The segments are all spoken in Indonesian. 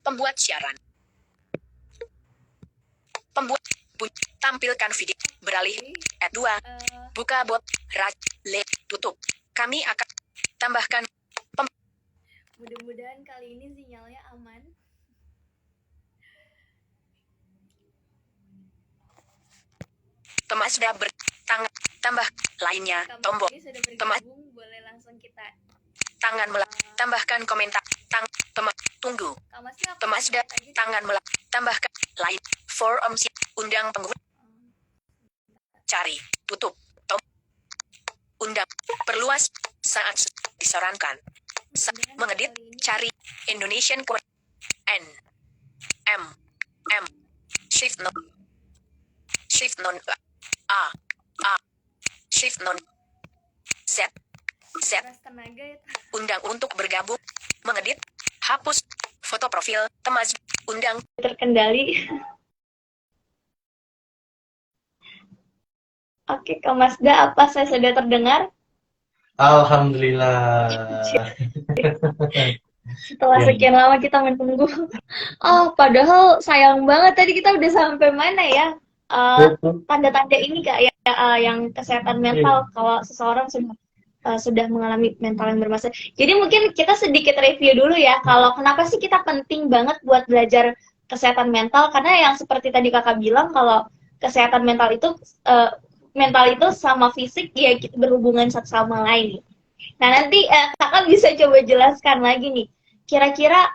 Pembuat siaran. Tampilkan video. Beralih. 2. Buka bot. Tutup. Kami akan tambahkan. Mudah-mudahan kali ini sinyalnya aman. Pemasda tambah lainnya. Tombol. Sudah bergabung, boleh langsung kita tangan tambahkan komentar. Tunggu. Pemasda tangan tambahkan lain. Forum undang pengguna. Cari. Tutup. Undang. Perluas. Saat disarankan. Mengedit. Cari. Indonesian Code. N. M. Shift non. A. Shift non. Z. Undang untuk bergabung. Mengedit. Hapus. Foto profil. Temas. Undang. Terkendali. Oke, Kak Masda, apa saya sudah terdengar? Alhamdulillah. Setelah sekian lama kita menunggu. Oh, padahal sayang banget tadi kita udah sampai mana ya? Tanda-tanda ini Kak ya, yang kesehatan mental kalau seseorang sudah mengalami mental yang bermasalah. Jadi mungkin kita sedikit review dulu ya, kalau kenapa sih kita penting banget buat belajar kesehatan mental, karena yang seperti tadi Kakak bilang, kalau kesehatan mental itu sama fisik ya berhubungan satu sama lain. Nah nanti Kakak bisa coba jelaskan lagi nih, kira-kira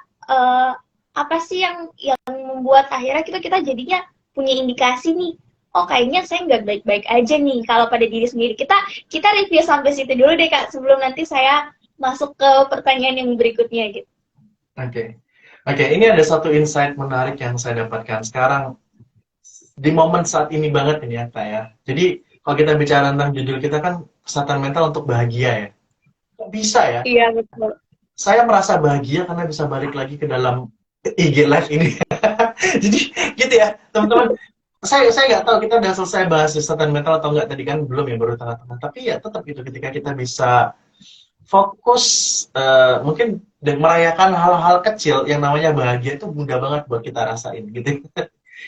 apa sih yang membuat akhirnya kita jadinya punya indikasi nih, oh kayaknya saya nggak baik-baik aja nih kalau pada diri sendiri. Kita review sampai situ dulu deh Kak, sebelum nanti saya masuk ke pertanyaan yang berikutnya gitu. Oke, ini ada satu insight menarik yang saya dapatkan sekarang di momen saat ini banget ini ya Kak ya. Jadi kalau kita bicara tentang judul kita kan kesehatan mental untuk bahagia ya. Kok bisa ya? Iya betul. Saya merasa bahagia karena bisa balik lagi ke dalam IG Live ini. Jadi gitu ya teman-teman. Saya nggak tahu kita udah selesai bahas kesehatan mental atau nggak, tadi kan belum ya, baru tengah-tengah. Tapi ya tetap itu, ketika kita bisa fokus mungkin dan merayakan hal-hal kecil yang namanya bahagia, itu mudah banget buat kita rasain gitu.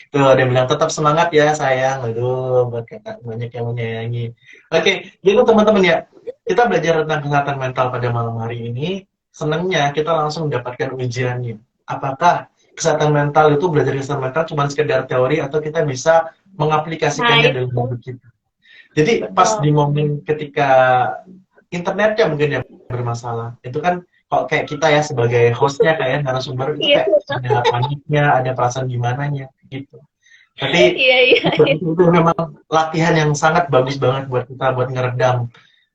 Tuh ada yang bilang tetap semangat ya sayang, aduh buat kakak banyak yang menyayangi. Oke, gitu teman-teman ya, kita belajar tentang kesehatan mental pada malam hari ini. Senangnya kita langsung mendapatkan ujiannya. Apakah kesehatan mental itu, belajar kesehatan mental cuma sekedar teori atau kita bisa mengaplikasikannya dalam hidup kita. Jadi pas di momen ketika internetnya mungkin yang bermasalah, itu kan kalau kayak kita ya sebagai hostnya kayak narasumber itu kayak ada paniknya, ada perasaan gimananya gitu. Tapi itu memang latihan yang sangat bagus banget buat kita, buat ngeredam.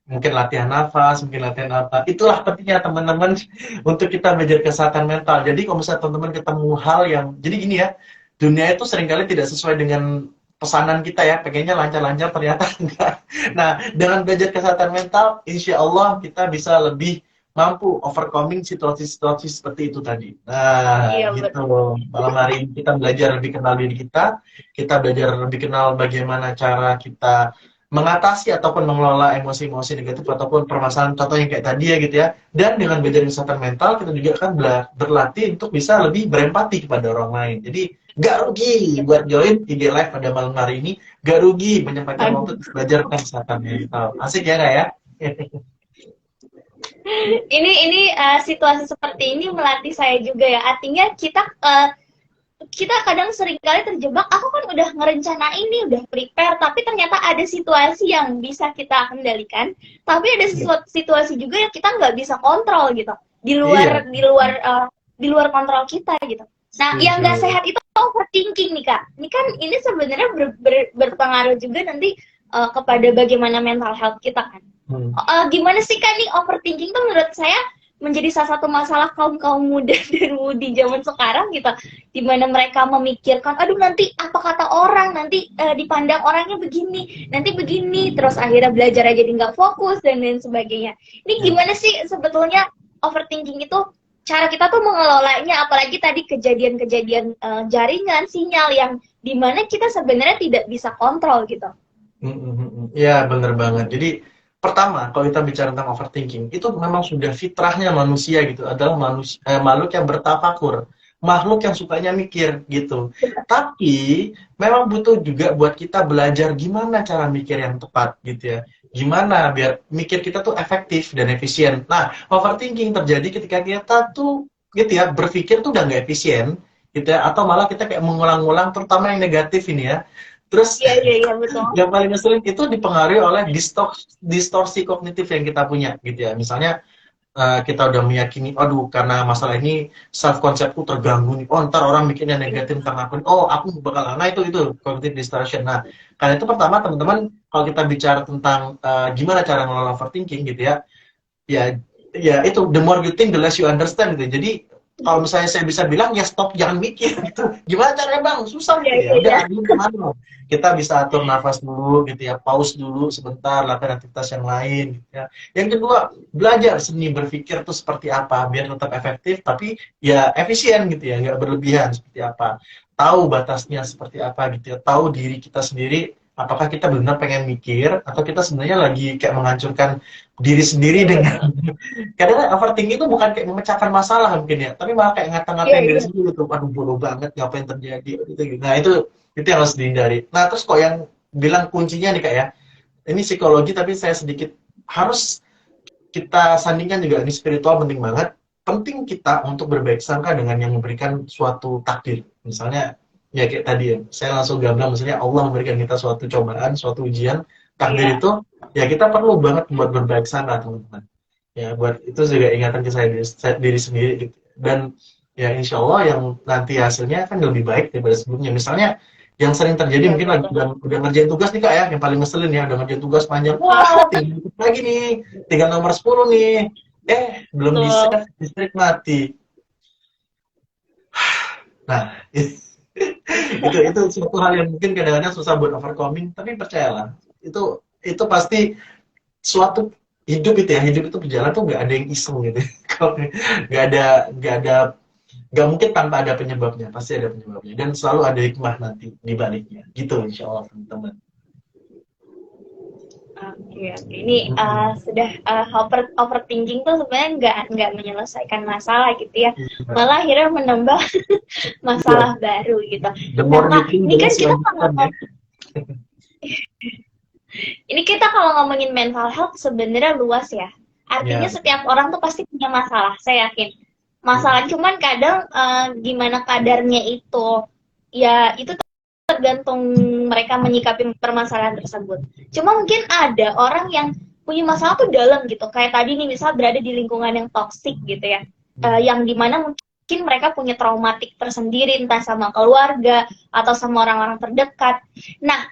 Mungkin latihan nafas, mungkin latihan apa. Itulah pentingnya teman-teman untuk kita belajar kesehatan mental. Jadi kalau misalnya teman-teman ketemu hal yang, jadi gini ya, dunia itu seringkali tidak sesuai dengan pesanan kita ya, pengennya lancar-lancar ternyata enggak. Nah, dengan belajar kesehatan mental, insya Allah kita bisa lebih mampu overcoming situasi-situasi seperti itu tadi. Nah, gitu. Malam hari ini kita belajar lebih kenal diri kita belajar lebih kenal bagaimana cara kita mengatasi ataupun mengelola emosi-emosi negatif ataupun permasalahan contohnya kayak tadi ya gitu ya. Dan dengan belajar kesehatan mental, kita juga akan berlatih untuk bisa lebih berempati kepada orang lain. Jadi gak rugi buat join IG Live pada malam hari ini, gak rugi menyempatkan waktu belajar tentang kesehatan mental. Asik ya nggak ya? Ini situasi seperti ini melatih saya juga ya. Artinya kita kadang seringkali terjebak, aku kan udah ngerencanain nih, udah prepare, tapi ternyata ada situasi yang bisa kita kendalikan, tapi ada situasi juga yang kita nggak bisa kontrol gitu, di luar kontrol kita gitu. Nah, yang nggak sehat itu overthinking nih Kak. Ini kan ini sebenarnya berpengaruh juga nanti kepada bagaimana mental health kita kan. Gimana sih Kak nih overthinking tuh menurut saya menjadi salah satu masalah kaum muda dan mudi zaman sekarang gitu, dimana mereka memikirkan, aduh nanti apa kata orang, nanti dipandang orangnya begini, nanti begini, terus akhirnya belajar aja jadi nggak fokus dan lain sebagainya. Ini gimana sih sebetulnya overthinking itu, cara kita tuh mengelolanya, apalagi tadi kejadian-kejadian jaringan, sinyal yang dimana kita sebenarnya tidak bisa kontrol gitu. Ya bener banget. Jadi pertama, kalau kita bicara tentang overthinking, itu memang sudah fitrahnya manusia gitu, adalah makhluk yang bertafakur, makhluk yang sukanya mikir gitu. Tapi memang butuh juga buat kita belajar gimana cara mikir yang tepat gitu ya. Gimana biar mikir kita tuh efektif dan efisien. Nah, overthinking terjadi ketika kita tuh gitu ya berpikir tuh udah nggak efisien gitu ya, atau malah kita kayak mengulang-ulang, terutama yang negatif ini ya. Terus Iya, iya, iya, betul. yang paling ngeselin itu dipengaruhi oleh distorsi kognitif yang kita punya gitu ya. Misalnya kita udah meyakini, aduh karena masalah ini self konsepku terganggu nih, oh ntar orang mikirnya negatif tentang aku, oh aku bakal, nah itu cognitive distortion. Nah, karena itu pertama teman-teman, kalau kita bicara tentang gimana cara ngelola overthinking gitu ya, ya ya itu, the more you think the less you understand gitu. Jadi kalau misalnya saya bisa bilang ya stop, jangan mikir gitu. Gimana caranya bang? Susah Iya, gitu ya. iya, Udah iya. ini gimana? Kita bisa atur nafas dulu gitu ya, pause dulu sebentar, lakukan aktivitas yang lain gitu ya. Yang kedua, belajar seni berpikir tuh seperti apa biar tetap efektif tapi ya efisien gitu ya, nggak berlebihan seperti apa. Tahu batasnya seperti apa gitu ya. Tahu diri kita sendiri, apakah kita benar pengen mikir atau kita sebenarnya lagi kayak menghancurkan diri sendiri dengan kadang overthinking itu bukan kayak memecahkan masalah mungkin ya, tapi malah kayak Iya, ngata-ngatain diri iya. sendiri tuh, aduh bodoh banget ngapain terjadi gitu. Nah itu yang harus dihindari. Nah terus kok yang bilang kuncinya nih kak ya, ini psikologi tapi saya sedikit harus kita sandingkan juga, ini spiritual penting banget. Penting kita untuk berbaik sangka dengan yang memberikan suatu takdir. Misalnya ya kayak tadi ya, saya langsung gamblang misalnya Allah memberikan kita suatu cobaan, suatu ujian, takdir Iya. itu ya kita perlu banget buat berbaik sangka teman-teman. Ya buat itu juga ingatan ke saya diri sendiri gitu. Dan ya insya Allah yang nanti hasilnya kan lebih baik daripada sebelumnya. Misalnya yang sering terjadi Iya, mungkin lagi betul. udah ngerjain tugas nih kak ya, yang paling ngeselin ya, udah ngerjain tugas panjang, wah tinggal dikit lagi nih, tinggal nomor 10 nih, belum di Betul. save, listrik mati. Nah itu suatu hal yang mungkin kadang-kadang susah buat overcoming, tapi percayalah itu pasti suatu hidup itu ya, hidup itu berjalan tuh nggak ada yang iseng gitu. Kalau nggak ada nggak mungkin tanpa ada penyebabnya, pasti ada penyebabnya dan selalu ada hikmah nanti di baliknya gitu insya Allah teman-teman. Oke, oke. Ini sudah overthinking tuh sebenarnya nggak menyelesaikan masalah gitu ya. Malah akhirnya menambah Iya, masalah baru gitu. the Nah, more you Kak, think ini the kan less you kita understand ya. kalau ngomongin mental health sebenarnya luas ya. Artinya Ya. setiap orang tuh pasti punya masalah, saya yakin. Masalah cuman kadang gimana kadarnya itu, ya itu tergantung mereka menyikapi permasalahan tersebut. Cuma mungkin ada orang yang punya masalah tuh dalam gitu. Kayak tadi nih misal berada di lingkungan yang toksik gitu ya. Yang dimana mungkin mereka punya traumatik tersendiri entah sama keluarga atau sama orang-orang terdekat. Nah,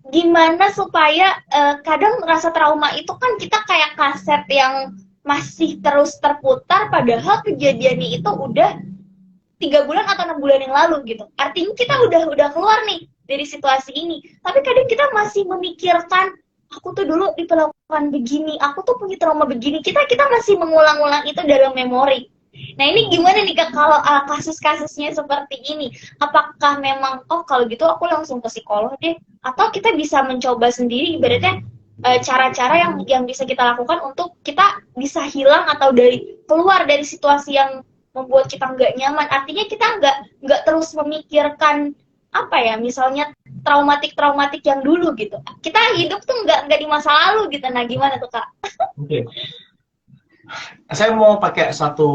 gimana supaya kadang rasa trauma itu kan kita kayak kaset yang masih terus terputar padahal kejadiannya itu udah 3 bulan atau 6 bulan yang lalu gitu. Artinya kita udah keluar nih dari situasi ini. Tapi kadang kita masih memikirkan aku tuh dulu diperlakukan begini, aku tuh punya trauma begini. Kita masih mengulang-ulang itu dalam memori. Nah ini gimana nih Kak kalau kasus-kasusnya seperti ini? Apakah memang kalau gitu aku langsung ke psikolog deh? Atau kita bisa mencoba sendiri ibaratnya cara-cara yang bisa kita lakukan untuk kita bisa hilang atau keluar dari situasi yang membuat kita nggak nyaman. Artinya kita nggak terus memikirkan apa ya, misalnya traumatik yang dulu gitu. Kita hidup tuh nggak di masa lalu gitu. Nah gimana tuh Kak? Oke. Saya mau pakai satu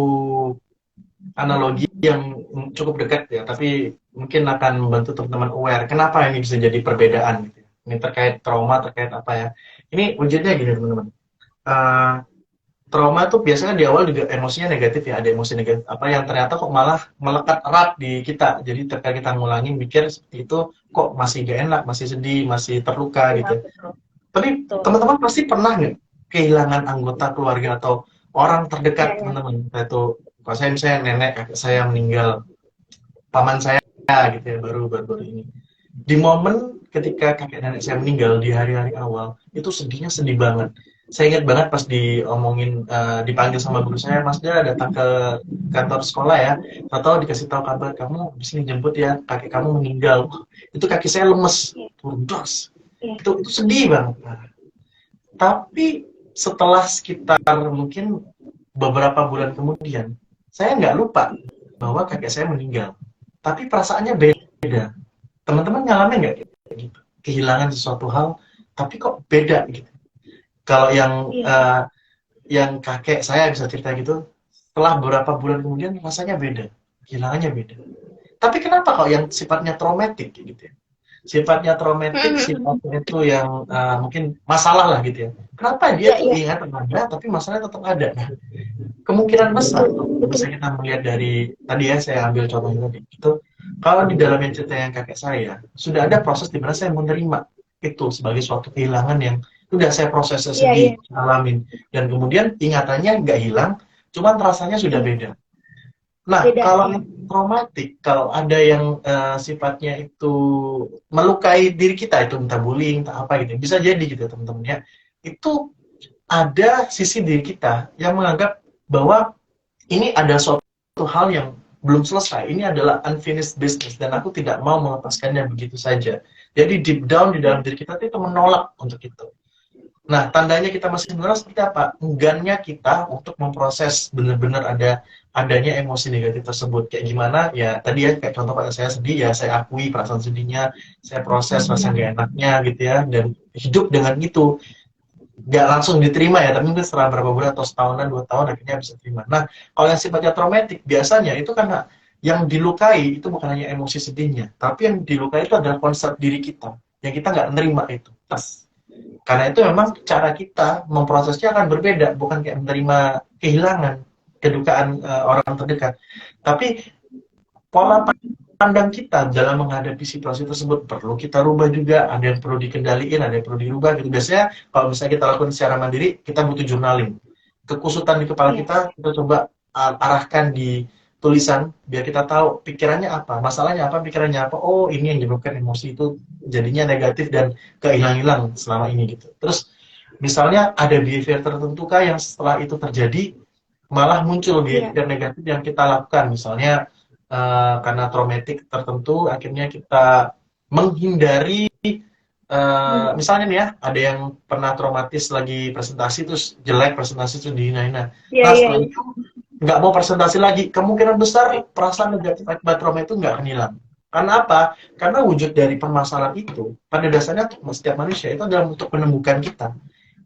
analogi yang cukup dekat ya, tapi mungkin akan membantu teman-teman aware kenapa ini bisa jadi perbedaan gitu. Ini terkait trauma, terkait apa ya. Ini wujudnya gini teman-teman. Trauma itu biasanya di awal juga emosinya negatif ya, ada emosi negatif apa yang ternyata kok malah melekat erat di kita. Jadi terkait kita ngulangin mikir seperti itu, kok masih gak enak, masih sedih, masih terluka gitu. Tapi teman-teman pasti pernah nggak kehilangan anggota keluarga atau orang terdekat teman-teman? Itu kalau saya misalnya nenek kakek saya meninggal, paman saya gitu ya baru ini. Di momen ketika kakek nenek saya meninggal di hari-hari awal, itu sedihnya sedih banget. Saya ingat banget pas diomongin, dipanggil sama guru saya, Mas Dia datang ke kantor sekolah ya, atau dikasih tahu kabar kamu di sini jemput ya, kakek kamu meninggal. Itu kaki saya lemes, turun dos. Itu sedih banget. Tapi setelah sekitar mungkin beberapa bulan kemudian, saya nggak lupa bahwa kakek saya meninggal, tapi perasaannya beda. Teman-teman ngalamin nggak kayak gitu? Kehilangan sesuatu hal, tapi kok beda gitu. Kalau Iya. yang kakek saya bisa cerita gitu, setelah beberapa bulan kemudian rasanya beda, kehilangannya beda. Tapi kenapa kalau yang sifatnya traumatik gitu ya? Sifatnya traumatik, sifatnya itu yang mungkin masalah lah gitu ya. Kenapa dia Iya, tuh iya. ingatan ada, tapi masalahnya tetap ada. Nah, kemungkinan besar bisa Betul. kita melihat dari tadi ya saya ambil contohnya tadi itu kalau di dalam yang cerita yang kakek saya sudah ada proses di mana saya menerima itu sebagai suatu kehilangan yang udah saya proses, saya Iya, iya. sedih, alamin, dan kemudian ingatannya nggak hilang, cuman rasanya sudah Iya. beda. Nah, Beda, kalau iya. yang traumatik, kalau ada yang sifatnya itu melukai diri kita, itu entah bullying, entah apa gitu, bisa jadi gitu teman-teman ya. Itu ada sisi diri kita yang menganggap bahwa ini ada suatu hal yang belum selesai. Ini adalah unfinished business dan aku tidak mau melepaskannya begitu saja. Jadi deep down di dalam diri kita itu menolak untuk itu. Nah, tandanya kita masih menolak seperti apa? Enggannya kita untuk memproses benar-benar adanya emosi negatif tersebut. Kayak gimana? Ya tadi ya kayak contoh pada saya sedih ya saya akui perasaan sedihnya, saya proses rasa nggak enaknya gitu ya dan hidup dengan itu nggak langsung diterima ya, tapi mungkin setelah berapa bulan atau setahunan, 2 tahun akhirnya bisa terima. Nah, kalau yang sifatnya traumatik, biasanya itu karena yang dilukai itu bukan hanya emosi sedihnya, tapi yang dilukai itu adalah konsep diri kita, yang kita nggak menerima itu. Karena itu memang cara kita memprosesnya akan berbeda, bukan kayak menerima kehilangan, kedukaan orang terdekat. Tapi pola pandang kita dalam menghadapi situasi tersebut perlu kita rubah juga, ada yang perlu dikendaliin, ada yang perlu dirubah gitu. Biasanya kalau misalnya kita lakukan secara mandiri, kita butuh journaling. Kekusutan di kepala Iya. kita coba arahkan di tulisan biar kita tahu pikirannya apa, masalahnya apa, pikirannya apa. Oh, ini yang menyebabkan emosi itu jadinya negatif dan kehilang-hilang selama ini gitu. Terus misalnya ada behavior tertentu kah yang setelah itu terjadi malah muncul Iya. behavior negatif yang kita lakukan, misalnya karena traumatik tertentu akhirnya kita menghindari misalnya nih ya ada yang pernah traumatis lagi presentasi terus jelek presentasi itu dihina-hina. Iya, Nah iya, setelah iya. itu nggak mau presentasi lagi, kemungkinan besar perasaan negatif akibat trauma itu nggak akan hilang. Karena apa? Karena wujud dari permasalahan itu pada dasarnya untuk setiap manusia itu adalah untuk menemukan kita.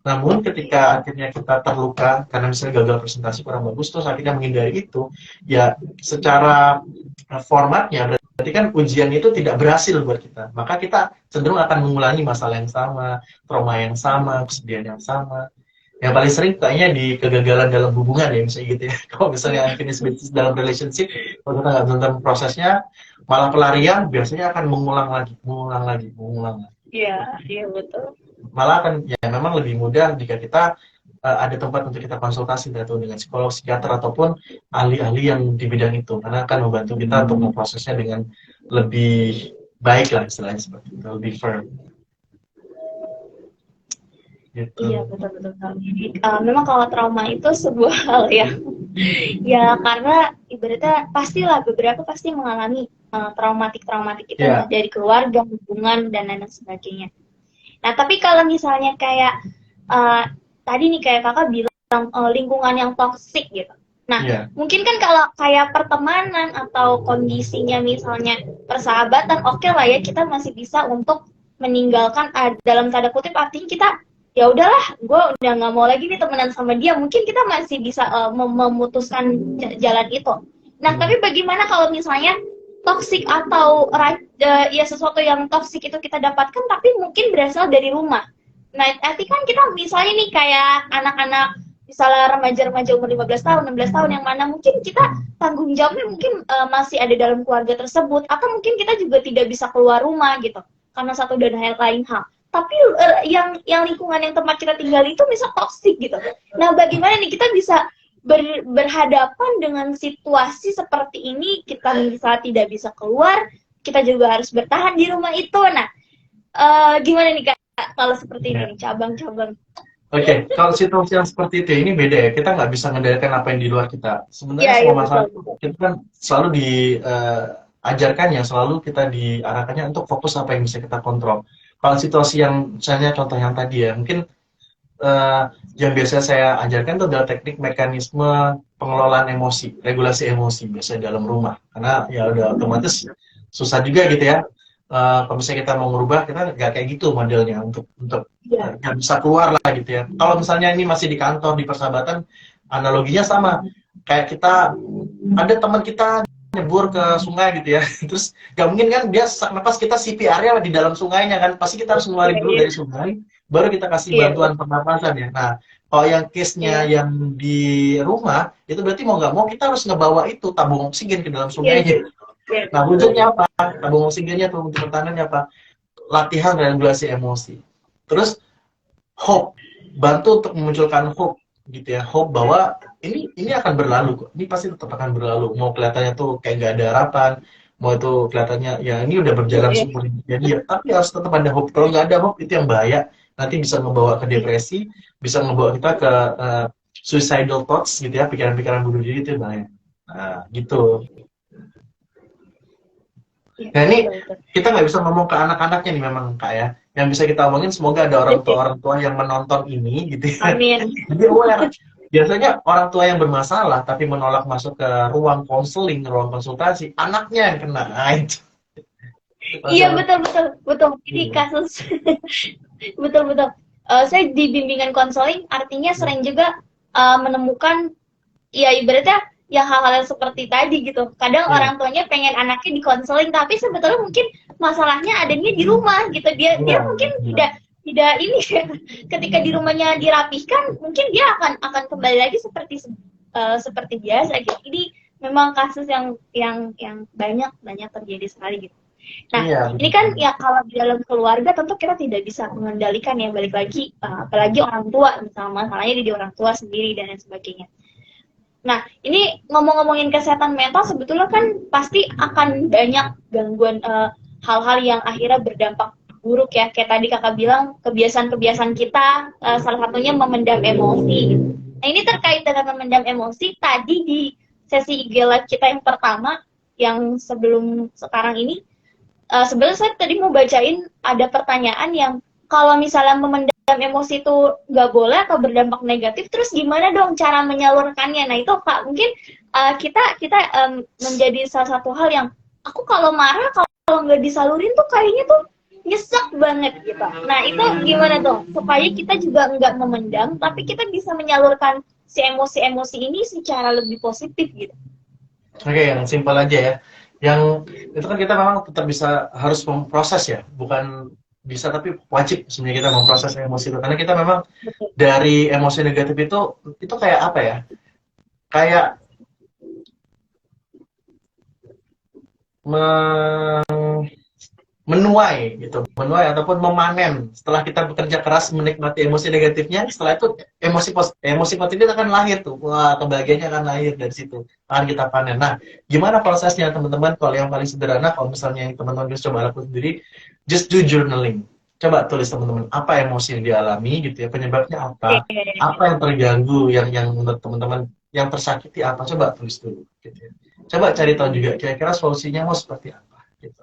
Namun ketika akhirnya kita terluka karena misalnya gagal presentasi kurang bagus terus akhirnya menghindari itu, ya secara formatnya berarti kan ujian itu tidak berhasil buat kita. Maka kita cenderung akan mengulangi masalah yang sama, trauma yang sama, kesedihan yang sama. Yang paling sering kayaknya di kegagalan dalam hubungan ya misalnya gitu ya. Kalau misalnya unfinished business dalam relationship, kalau kita nggak tentang prosesnya, malah pelarian biasanya akan mengulang lagi, mengulang lagi, mengulang lagi. Iya, iya, betul. Malah kan ya memang lebih mudah jika kita ada tempat untuk kita konsultasi atau dengan psikolog, psikiater ataupun ahli-ahli yang di bidang itu karena akan membantu kita untuk memprosesnya dengan lebih baik lah istilahnya seperti itu, lebih firm Iya, gitu. betul, betul. Jadi, memang kalau trauma itu sebuah hal yang ya karena ibaratnya pastilah beberapa pasti mengalami traumatik itu entah Ya, dari keluarga, hubungan dan lain sebagainya. Nah, tapi kalau misalnya kayak uh, tadi nih kayak kakak bilang lingkungan yang toksik gitu. Nah, ya, mungkin kan kalau kayak pertemanan atau kondisinya misalnya persahabatan, oke lah ya kita masih bisa untuk meninggalkan dalam tanda kutip artinya kita ya udahlah, gue udah nggak mau lagi nih temenan sama dia. Mungkin kita masih bisa memutuskan jalan itu. Nah, tapi bagaimana kalau misalnya toksik atau ya sesuatu yang toksik itu kita dapatkan tapi mungkin berasal dari rumah. Nah, nanti kan kita misalnya nih kayak anak-anak misalnya remaja-remaja umur 15 tahun, 16 tahun yang mana mungkin kita tanggung jawabnya mungkin masih ada dalam keluarga tersebut atau mungkin kita juga tidak bisa keluar rumah gitu karena satu dan lain hal. Tapi yang lingkungan yang tempat kita tinggal itu misal toksik gitu. Nah, bagaimana nih kita bisa berhadapan dengan situasi seperti ini, kita misalnya tidak bisa keluar, kita juga harus bertahan di rumah itu. Nah, gimana nih Kak kalau seperti ini ya. nih, cabang-cabang? Oke, kalau situasi yang seperti itu ini beda ya. Kita nggak bisa mengendalikan apa yang di luar kita. Sebenarnya Iya, iya, semua betul, masalah itu betul. kita kan selalu diajarkannya, selalu kita diarahkannya untuk fokus apa yang bisa kita kontrol. Kalau situasi yang misalnya contoh yang tadi ya, mungkin yang biasa saya ajarkan itu adalah teknik mekanisme pengelolaan emosi, regulasi emosi biasanya dalam rumah. Karena ya udah otomatis susah juga gitu ya. Kalau misalnya kita mau merubah, kita nggak kayak gitu modelnya untuk Iya. nggak bisa keluar lah gitu ya. Kalau misalnya ini masih di kantor, di persahabatan, analoginya sama. Kayak kita, ada teman kita nyebur ke sungai gitu ya. Terus gak mungkin kan dia sesak napas kita CPR-nya di dalam sungainya kan. Pasti kita harus ngeluarin dulu Iya. dari sungai, baru kita kasih Iya. bantuan pernapasan ya. Nah, kalau yang case-nya Iya. yang di rumah, itu berarti mau nggak mau kita harus ngebawa itu tabung oksigen ke dalam Iya. sungainya. Iya. Nah, wujudnya apa? Tabung oksigennya tuh untuk pertahanannya apa? Latihan regulasi emosi. Terus hope, bantu untuk memunculkan hope gitu ya, hope bahwa ini akan berlalu kok, ini pasti tetap akan berlalu, mau kelihatannya tuh kayak nggak ada harapan, mau itu kelihatannya ya ini udah berjalan Iya. seumur hidup jadi ya, tapi harus tetap ada hope. Kalau nggak ada hope itu yang bahaya, nanti bisa membawa ke depresi, bisa membawa kita ke suicidal thoughts gitu ya, pikiran-pikiran bunuh diri itu bahaya. Nah gitu. Iya. Nah ini Betul. kita nggak bisa ngomong ke anak-anaknya nih memang Kak ya. Yang bisa kita omongin semoga ada orang tua yang menonton ini gitu ya. Amin. Jadi aware. Biasanya orang tua yang bermasalah tapi menolak masuk ke ruang konseling, ruang konsultasi, anaknya yang kena. Nah, itu. Iya, Masalah. betul. Ini Iya. kasus betul. Saya di bimbingan konseling artinya sering juga menemukan ya ibaratnya ya hal-hal yang seperti tadi gitu. Kadang Iya. orang tuanya pengen anaknya dikonseling tapi sebetulnya mungkin masalahnya adanya di rumah gitu. Dia Iya. mungkin Iya. tidak ini ketika di rumahnya dirapihkan mungkin dia akan kembali lagi seperti biasa gitu. Ini memang kasus yang banyak terjadi sekali gitu. Nah, Iya, ini kan ya kalau di dalam keluarga tentu kita tidak bisa mengendalikan ya, balik lagi apalagi orang tua, misalnya masalahnya di orang tua sendiri dan lain sebagainya. Nah, ini ngomongin kesehatan mental sebetulnya kan pasti akan banyak gangguan hal-hal yang akhirnya berdampak buruk ya. Kayak tadi kakak bilang kebiasaan-kebiasaan kita salah satunya memendam emosi. Nah, ini terkait dengan memendam emosi tadi di sesi IG Live kita yang pertama yang sebelum sekarang ini sebenarnya saya tadi mau bacain ada pertanyaan yang kalau misalnya memendam emosi itu nggak boleh atau berdampak negatif, terus gimana dong cara menyalurkannya? Nah itu Kak, mungkin kita menjadi salah satu hal yang aku kalau marah kalau nggak disalurin tuh kayaknya tuh nyesek banget gitu. Nah itu gimana dong supaya kita juga nggak memendam, tapi kita bisa menyalurkan si emosi-emosi ini secara lebih positif gitu. Oke, yang simpel aja ya. Yang itu kan kita memang tetap harus memproses ya, bukan bisa tapi wajib sebenarnya kita memproses emosi itu, karena kita memang dari emosi negatif itu kayak apa ya, kayak menuai gitu, menuai ataupun memanen. Setelah kita bekerja keras menikmati emosi negatifnya, setelah itu emosi positif akan lahir tuh. Wah, kebahagiaannya akan lahir dari situ, akan kita panen. Nah, gimana prosesnya teman-teman? Kalau yang paling sederhana, kalau misalnya yang teman-teman bisa coba lakukan sendiri, just do journaling. Coba tulis teman-teman apa emosi yang dialami gitu ya, penyebabnya apa yang terganggu, yang menurut teman-teman yang tersakiti apa, coba tulis dulu gitu ya. Coba cari tahu juga kira-kira solusinya mau seperti apa gitu.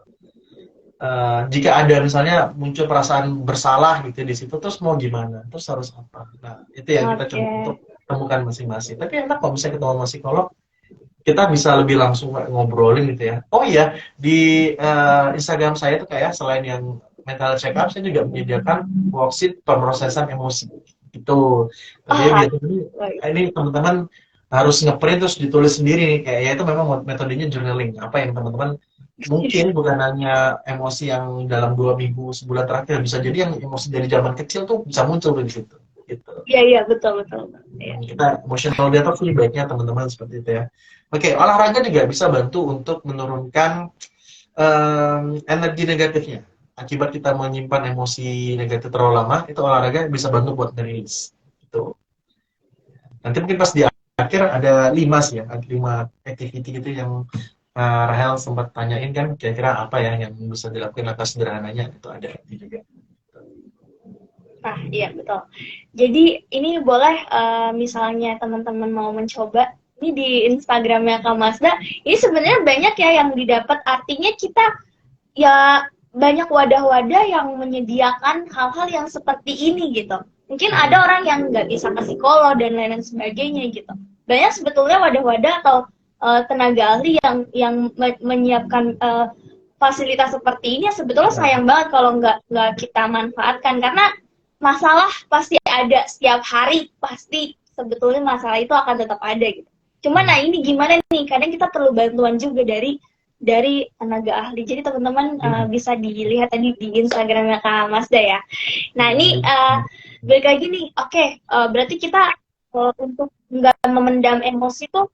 Jika ada misalnya muncul perasaan bersalah gitu di situ, terus mau gimana, terus harus apa. Nah itu yang kita coba untuk temukan masing-masing. Tapi enak kalau misalnya ketemu sama psikolog, kita bisa lebih langsung ngobrolin gitu ya. Oh iya, di Instagram saya tuh kayak selain yang mental check up, saya juga menyediakan worksheet pemrosesan emosi gitu. Jadi biasanya ini teman-teman harus ngeprint terus ditulis sendiri nih, kayak ya itu memang metodenya journaling. Apa yang teman-teman mungkin bukan hanya emosi yang dalam 2 minggu, sebulan terakhir, bisa jadi yang emosi dari zaman kecil tuh bisa muncul di situ. Gitu. Iya, betul. Ya. Kita emotional detox lebih baiknya teman-teman seperti itu ya. Oke, olahraga juga bisa bantu untuk menurunkan energi negatifnya. Akibat kita menyimpan emosi negatif terlalu lama, itu olahraga bisa bantu buat nge-release. Gitu. Nanti mungkin pas di akhir ada 5 sih ya, ada 5 activity gitu yang Rahel sempat tanyain kan, kira-kira apa ya yang bisa dilakukan langkah sederhananya, itu ada juga. Iya betul. Jadi ini boleh misalnya teman-teman mau mencoba, ini di Instagramnya Kak Mazda, ini sebenarnya banyak ya yang didapat, artinya kita ya banyak wadah-wadah yang menyediakan hal-hal yang seperti ini gitu. Mungkin ada orang yang nggak bisa ke psikolog dan lain-lain sebagainya gitu. Banyak sebetulnya wadah-wadah atau tenaga ahli yang menyiapkan fasilitas seperti ini, sebetulnya sayang banget kalau nggak kita manfaatkan, karena masalah pasti ada setiap hari, pasti sebetulnya masalah itu akan tetap ada gitu. Cuman nah ini gimana nih, kadang kita perlu bantuan juga dari tenaga ahli. Jadi teman-teman bisa dilihat tadi di Instagramnya Kak Masda ya. Nah ini balik lagi nih, oke, berarti kita untuk nggak memendam emosi tuh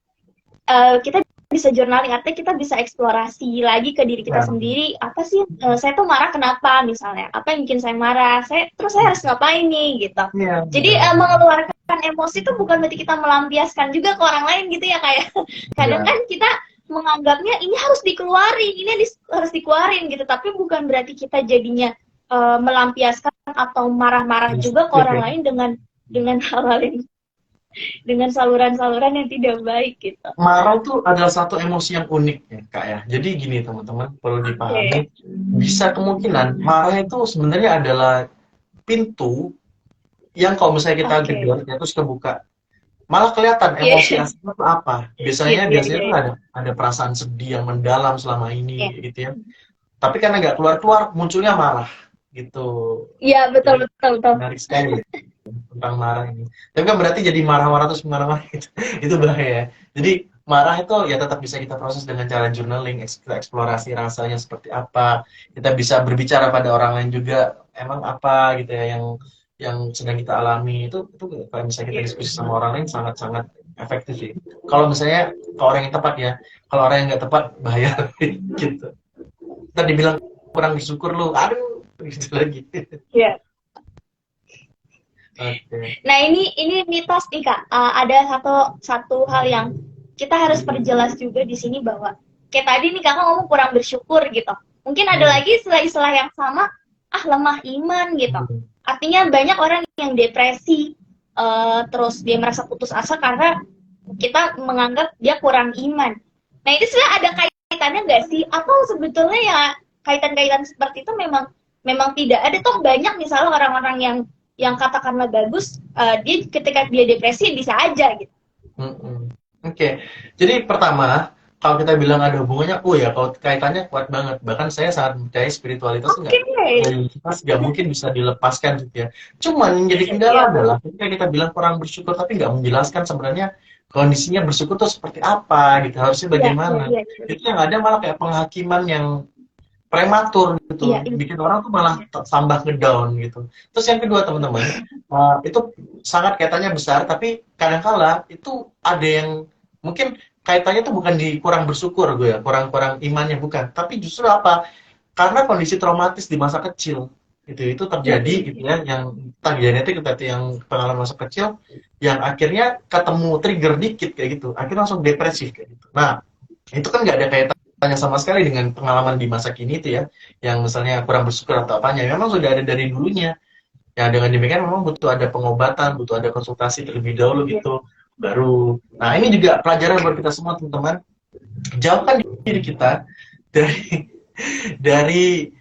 kita bisa journaling, artinya kita bisa eksplorasi lagi ke diri kita sendiri. Apa sih saya tuh marah kenapa, misalnya apa yang bikin saya marah, terus saya harus ngapain nih gitu. Jadi mengeluarkan emosi itu bukan berarti kita melampiaskan juga ke orang lain gitu ya, kayak kadang kan kita menganggapnya ini harus dikeluarin, ini harus dikeluarin gitu, tapi bukan berarti kita jadinya melampiaskan atau marah-marah juga ke orang lain dengan hal-hal yang, dengan saluran-saluran yang tidak baik gitu. Marah itu adalah satu emosi yang unik ya Kak ya. Jadi gini teman-teman, perlu dipahami, bisa kemungkinan marah itu sebenarnya adalah pintu yang kalau misalnya kita gedor, terus kebuka, malah kelihatan emosi aslinya itu apa. Biasanya tuh ada perasaan sedih yang mendalam selama ini gitu ya. Tapi karena nggak keluar-keluar, munculnya marah gitu. Iya, betul. Menarik sekali tentang marah ini. Tapi kan berarti jadi marah-marah terus marah-marah gitu. Itu bahaya. Jadi marah itu ya tetap bisa kita proses dengan cara journaling, kita eksplorasi rasanya seperti apa. Kita bisa berbicara pada orang lain juga, emang apa gitu ya yang sedang kita alami. Itu kalau misalnya kita diskusi sama orang lain sangat-sangat efektif ya. Kalau misalnya ke orang yang tepat ya. Kalau orang yang nggak tepat bahaya gitu. Kita dibilang kurang bersyukur lu, aduh gitu lagi. Iya. Nah ini mitos nih Kak. Ada satu hal yang kita harus perjelas juga di sini, bahwa kayak tadi nih Kakak ngomong kurang bersyukur gitu. Mungkin ada lagi istilah-istilah yang sama, lemah iman gitu. Artinya banyak orang yang depresi, terus dia merasa putus asa karena kita menganggap dia kurang iman. Nah itu sebenarnya ada kaitannya nggak sih? Atau sebetulnya ya kaitan-kaitan seperti itu memang tidak ada. Toh banyak misalnya orang-orang yang katakanlah bagus, dia ketika dia depresi bisa aja gitu. Oke. Jadi pertama, kalau kita bilang ada hubungannya, ya kalau kaitannya kuat banget. Bahkan saya sangat percaya spiritualitas nggak mungkin bisa dilepaskan gitu ya. Cuman yang jadi kendala adalah ketika kita bilang kurang bersyukur tapi nggak menjelaskan sebenarnya kondisinya bersyukur itu seperti apa gitu, harusnya bagaimana. Itu yang ada malah kayak penghakiman yang prematur gitu, bikin orang tuh malah tambah ngedown gitu. Terus yang kedua teman-teman, itu sangat kaitannya besar, tapi kadang-kala itu ada yang mungkin kaitannya tuh bukan di kurang bersyukur gue ya, kurang imannya bukan, tapi justru apa? Karena kondisi traumatis di masa kecil itu terjadi gitu ya, yang genetik berarti yang pengalaman masa kecil, yang akhirnya ketemu trigger dikit kayak gitu, akhirnya langsung depresif kayak gitu. Nah itu kan nggak ada kaitannya sama sekali dengan pengalaman di masa kini itu ya, yang misalnya kurang bersyukur atau apanya, memang sudah ada dari dulunya. Ya dengan demikian memang butuh ada pengobatan, butuh ada konsultasi terlebih dahulu gitu baru. Nah ini juga pelajaran buat kita semua teman-teman, jauhkan diri kita dari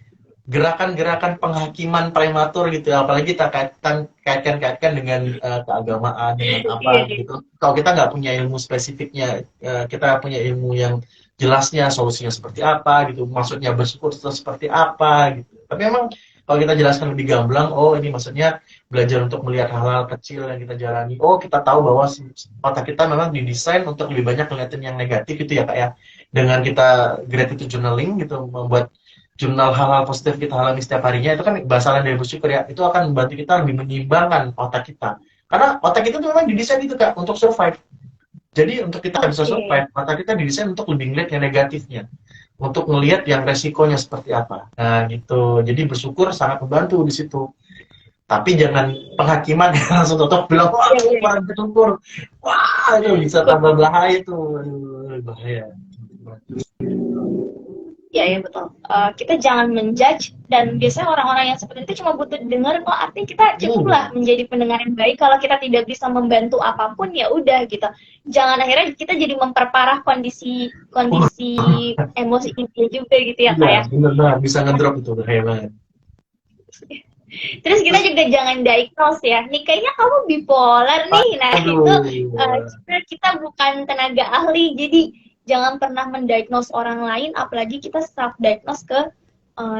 gerakan-gerakan penghakiman prematur gitu, apalagi kita kaitkan dengan keagamaan, dengan apa gitu. Kalau kita nggak punya ilmu spesifiknya, kita punya ilmu yang jelasnya solusinya seperti apa gitu, maksudnya bersyukur itu seperti apa gitu. Tapi memang kalau kita jelaskan lebih gamblang, ini maksudnya belajar untuk melihat hal-hal kecil yang kita jalani. Kita tahu bahwa otak kita memang didesain untuk lebih banyak ngeliatin yang negatif gitu ya Kak ya. Dengan kita gratitude journaling gitu, membuat jurnal hal-hal positif kita alami setiap harinya, itu kan bahasa lain dari bersyukur ya, itu akan membantu kita lebih menyeimbangkan otak kita. Karena otak kita tuh memang didesain itu Kak, untuk survive. Jadi untuk kita bisa survive, otak kita didesain untuk lebih ngeliat yang negatifnya, untuk ngelihat yang resikonya seperti apa. Nah gitu, jadi bersyukur sangat membantu di situ. Tapi jangan penghakiman langsung tutup bilang, wah kurang bersyukur, wah itu bisa tambah bahaya tuh, bahaya. Ya betul. Kita jangan menjudge, dan biasanya orang-orang yang seperti itu cuma butuh dengar kok. Artinya kita cukuplah menjadi pendengar yang baik. Kalau kita tidak bisa membantu apapun ya udah gitu. Jangan akhirnya kita jadi memperparah kondisi emosi kita juga gitu ya Kak ya. Benar, bisa ngedrop itu bahaya banget. Terus kita Terus, juga jangan diagnose ya. Nih kayaknya kamu bipolar nih. Nah itu aduh, kita bukan tenaga ahli, jadi jangan pernah mendiagnose orang lain, apalagi kita self diagnose ke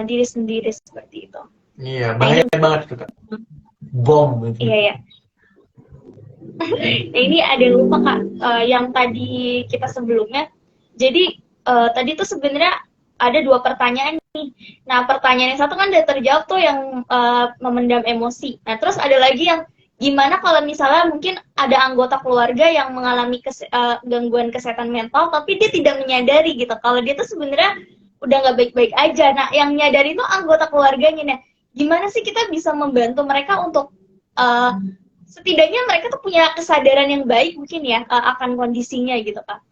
diri sendiri seperti itu. iya Nah ini bahaya banget itu Kak. Bom itu. iya ya. Nah ini ada yang lupa Kak, yang tadi kita sebelumnya. Jadi tadi tuh sebenarnya ada dua pertanyaan nih. Nah pertanyaan yang satu kan udah terjawab tuh yang memendam emosi. Nah terus ada lagi yang gimana kalau misalnya mungkin ada anggota keluarga yang mengalami gangguan kesehatan mental tapi dia tidak menyadari gitu. Kalau dia tuh sebenarnya udah nggak baik-baik aja. Nah yang nyadari itu anggota keluarganya. Nah gimana sih kita bisa membantu mereka untuk setidaknya mereka tuh punya kesadaran yang baik mungkin ya akan kondisinya gitu Kak.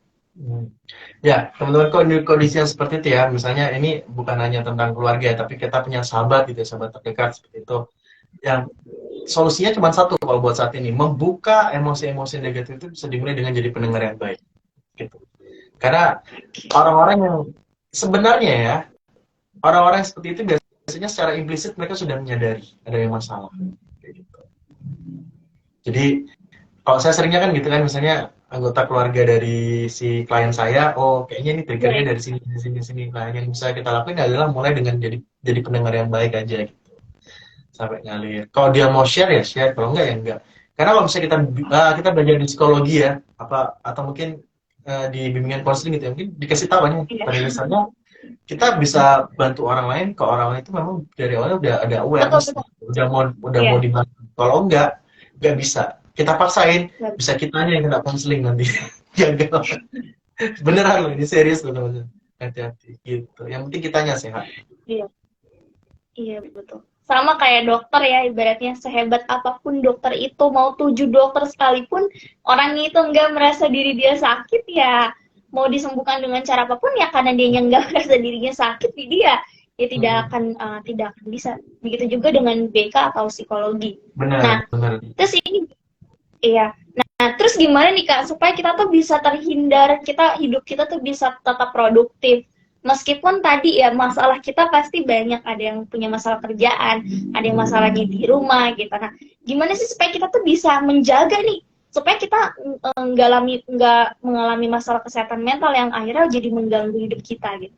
Ya, teman-teman kondisi yang seperti itu ya, misalnya ini bukan hanya tentang keluarga ya, tapi kita punya sahabat gitu ya, sahabat terdekat seperti itu. Yang solusinya cuma satu kalau buat saat ini, membuka emosi-emosi negatif itu bisa dimulai dengan jadi pendengar yang baik. Gitu. Karena orang-orang yang sebenarnya ya, orang-orang yang seperti itu biasanya secara implisit mereka sudah menyadari ada yang masalah. Kayak gitu. Jadi kalau saya seringnya kan gitu kan, misalnya anggota keluarga dari si klien saya, oh kayaknya ini triggernya dari sini, sini, sini. Nah, yang bisa kita lakuin adalah mulai dengan jadi pendengar yang baik aja gitu, sampai ngalir. Kalau dia mau share ya share, kalau enggak ya enggak. Karena kalau misalnya kita belajar di psikologi ya, apa atau mungkin di bimbingan konseling gitu ya, mungkin dikasih tahu nih pada dasarnya kita bisa bantu orang lain, ke orang lain itu memang dari awalnya udah ada awareness, Betul. udah mau dibantu. Kalau enggak bisa. Kita paksain, bisa kitanya yang kena konseling nanti. Gagal. Beneran loh, ini serius loh teman-teman. Hati-hati gitu. Yang penting kitanya sehat. Iya, iya betul. Sama kayak dokter ya, ibaratnya sehebat apapun dokter itu, mau 7 dokter sekalipun, orangnya itu nggak merasa diri dia sakit ya, mau disembuhkan dengan cara apapun ya karena dia nggak merasa dirinya sakit, dia tidak akan bisa. Begitu juga dengan BK atau psikologi. Nah, Benar. terus ini iya. Nah, terus gimana nih Kak supaya kita tuh bisa terhindar, hidup kita tuh bisa tetap produktif. Meskipun tadi ya masalah kita pasti banyak, ada yang punya masalah kerjaan, ada yang masalahnya di rumah gitu. Nah, gimana sih supaya kita tuh bisa menjaga nih supaya kita nggak mengalami masalah kesehatan mental yang akhirnya jadi mengganggu hidup kita gitu.